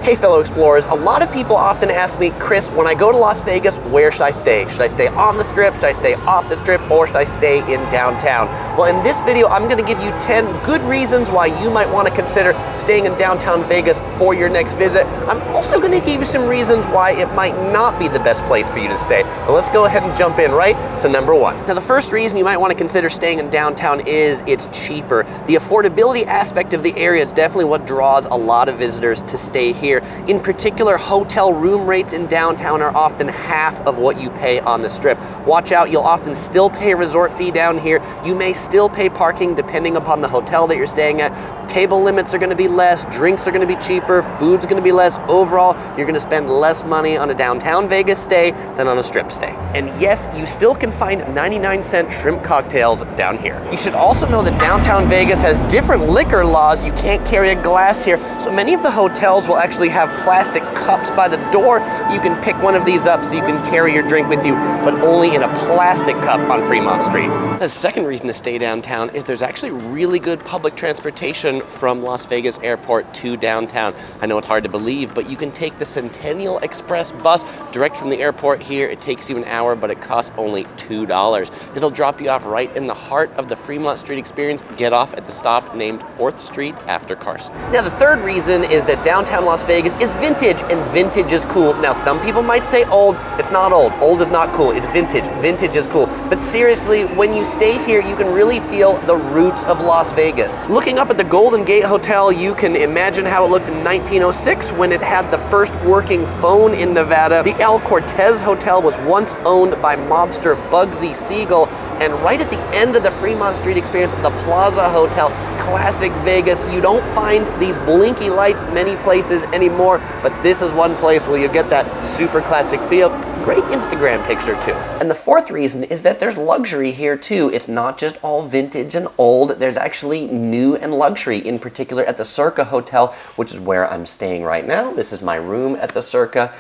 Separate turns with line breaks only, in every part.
Hey fellow explorers, a lot of people often ask me, Chris, when I go to Las Vegas, where should I stay? Should I stay on the Strip? Should I stay off the Strip? Or should I stay in downtown? Well, in this video, I'm gonna give you 10 good reasons why you might wanna consider staying in downtown Vegas for your next visit. I'm also gonna give you some reasons why it might not be the best place for you to stay. But let's go ahead and jump in right to number one. Now, the first reason you might wanna consider staying in downtown is it's cheaper. The affordability aspect of the area is definitely what draws a lot of visitors to stay here. In particular, hotel room rates in downtown are often half of what you pay on the Strip. Watch out, you'll often still pay a resort fee down here. You may still pay parking depending upon the hotel that you're staying at. Table limits are gonna be less, drinks are gonna be cheaper, food's gonna be less. Overall, you're gonna spend less money on a downtown Vegas stay than on a Strip stay. And yes, you still can find 99-cent shrimp cocktails down here. You should also know that downtown Vegas has different liquor laws. You can't carry a glass here, so many of the hotels will actually have plastic cups by the door. You can pick one of these up so you can carry your drink with you, but only in a plastic cup on Fremont Street. The second reason to stay downtown is there's actually really good public transportation from Las Vegas Airport to downtown. I know it's hard to believe, but you can take the Centennial Express bus direct from the airport here. It takes you an hour, but it costs only $2. It'll drop you off right in the heart of the Fremont Street experience. Get off at the stop named 4th Street after Carson. Now, the third reason is that downtown Las Vegas is vintage, and vintage is cool. Now, some people might say old. It's not old. Old is not cool. It's vintage. Vintage is cool. But seriously, when you stay here, you can really feel the roots of Las Vegas. Looking up at the Golden Gate Hotel, you can imagine how it looked in 1906 when it had the first working phone in Nevada. The El Cortez Hotel was once owned by mobster Bugsy Siegel. And right at the end of the Fremont Street experience, the Plaza Hotel, classic Vegas. You don't find these blinky lights many places anymore, but this is one place where you get that super classic feel. Great Instagram picture too. And the fourth reason is that there's luxury here too. It's not just all vintage and old. There's actually new and luxury, in particular at the Circa Hotel, which is where I'm staying right now. This is my room at the Circa.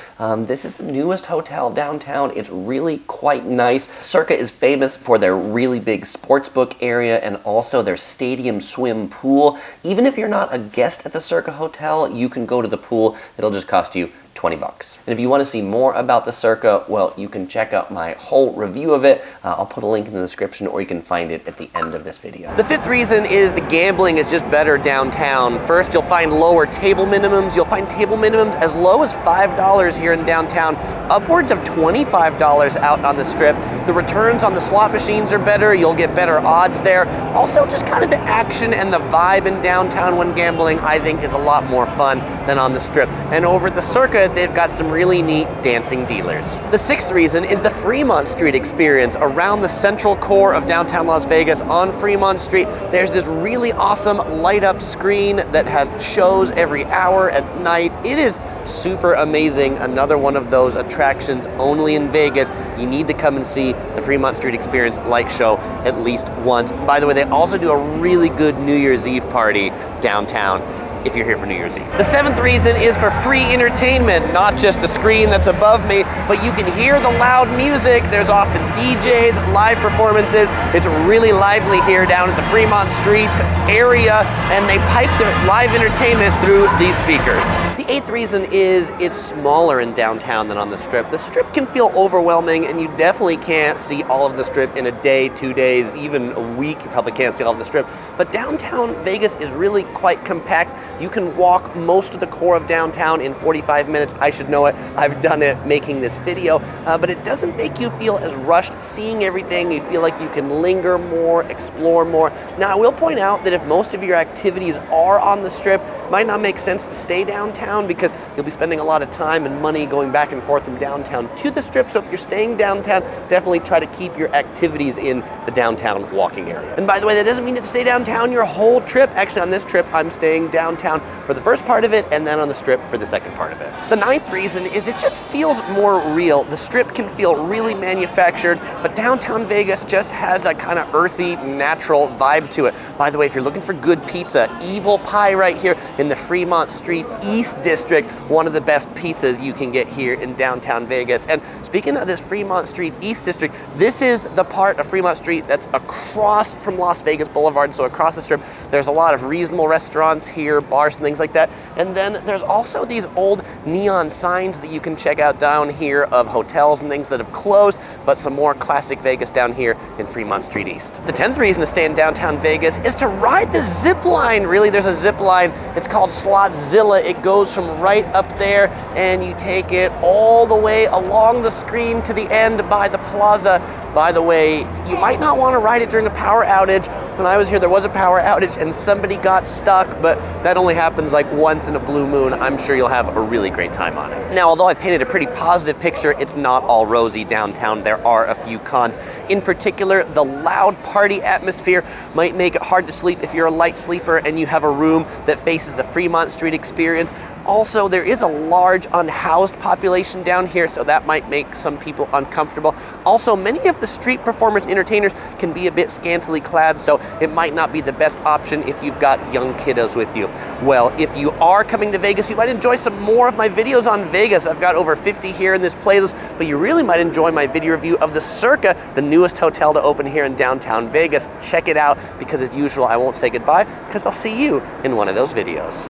This is the newest hotel downtown. It's really quite nice. Circa is famous for their really big sportsbook area and also their stadium swim pool. Even if you're not a guest at the Circa Hotel, you can go to the pool. It'll just cost you $20. And if you want to see more about the Circa, well, you can check out my whole review of it. I'll put a link in the description, or you can find it at the end of this video. The fifth reason is the gambling is just better downtown. First, you'll find lower table minimums. You'll find table minimums as low as $5 here in downtown, upwards of $25 out on the Strip. The returns on the slot machines are better. You'll get better odds there. Also, just kind of the action and the vibe in downtown when gambling, I think, is a lot more fun than on the Strip. And over at the Circa, they've got some really neat dancing dealers. The sixth reason is the Fremont Street experience. Around the central core of downtown Las Vegas on Fremont Street, there's this really awesome light up screen that has shows every hour at night. It is super amazing. Another one of those attractions only in Vegas. You need to come and see the Fremont Street Experience light show at least once. By the way, they also do a really good New Year's Eve party downtown if you're here for New Year's Eve. The seventh reason is for free entertainment, not just the screen that's above me, but you can hear the loud music. There's often DJs, live performances. It's really lively here down at the Fremont Street area, and they pipe their live entertainment through these speakers. The eighth reason is it's smaller in downtown than on the Strip. The Strip can feel overwhelming, and you definitely can't see all of the Strip in a day, 2 days, even a week. You probably can't see all of the Strip. But downtown Vegas is really quite compact. You can walk most of the core of downtown in 45 minutes. I should know it. I've done it making this video, but it doesn't make you feel as rushed seeing everything. You feel like you can linger more, explore more. Now, I will point out that if most of your activities are on the Strip, it might not make sense to stay downtown because you'll be spending a lot of time and money going back and forth from downtown to the Strip. So if you're staying downtown, definitely try to keep your activities in the downtown walking area. And by the way, that doesn't mean to stay downtown your whole trip. Actually, on this trip, I'm staying downtown for the first part of it and then on the Strip for the second part of it. The ninth reason is it just feels more real. The Strip can feel really manufactured, but downtown Vegas just has a kind of earthy, natural vibe to it. By the way, if you're looking for good pizza, Evil Pie right here. in the Fremont Street East District, one of the best pizzas you can get here in downtown Vegas. And speaking of this Fremont Street East District, this is the part of Fremont Street that's across from Las Vegas Boulevard, so across the strip. There's a lot of reasonable restaurants here, bars and things like that. And then there's also these old neon signs that you can check out down here of hotels and things that have closed, but some more classic Vegas down here in Fremont Street East. The 10th reason to stay in downtown Vegas is to ride the zip line. Really, there's a zip line. It's called Slotzilla. It goes from right up there and you take it all the way along the screen to the end by the plaza. By the way, you might not want to ride it during a power outage. When I was here, there was a power outage and somebody got stuck, but that only happens like once in a blue moon. I'm sure you'll have a really great time on it. Now, although I painted a pretty positive picture, it's not all rosy downtown. There are a few cons. In particular, the loud party atmosphere might make it hard to sleep if you're a light sleeper and you have a room that faces the Fremont Street experience. Also, there is a large unhoused population down here, so that might make some people uncomfortable. Also, many of the street performers and entertainers can be a bit scantily clad, so it might not be the best option if you've got young kiddos with you. Well, if you are coming to Vegas, you might enjoy some more of my videos on Vegas. I've got over 50 here in this playlist, but you really might enjoy my video review of the Circa, the newest hotel to open here in downtown Vegas. Check it out, because as usual, I won't say goodbye, because I'll see you in one of those videos.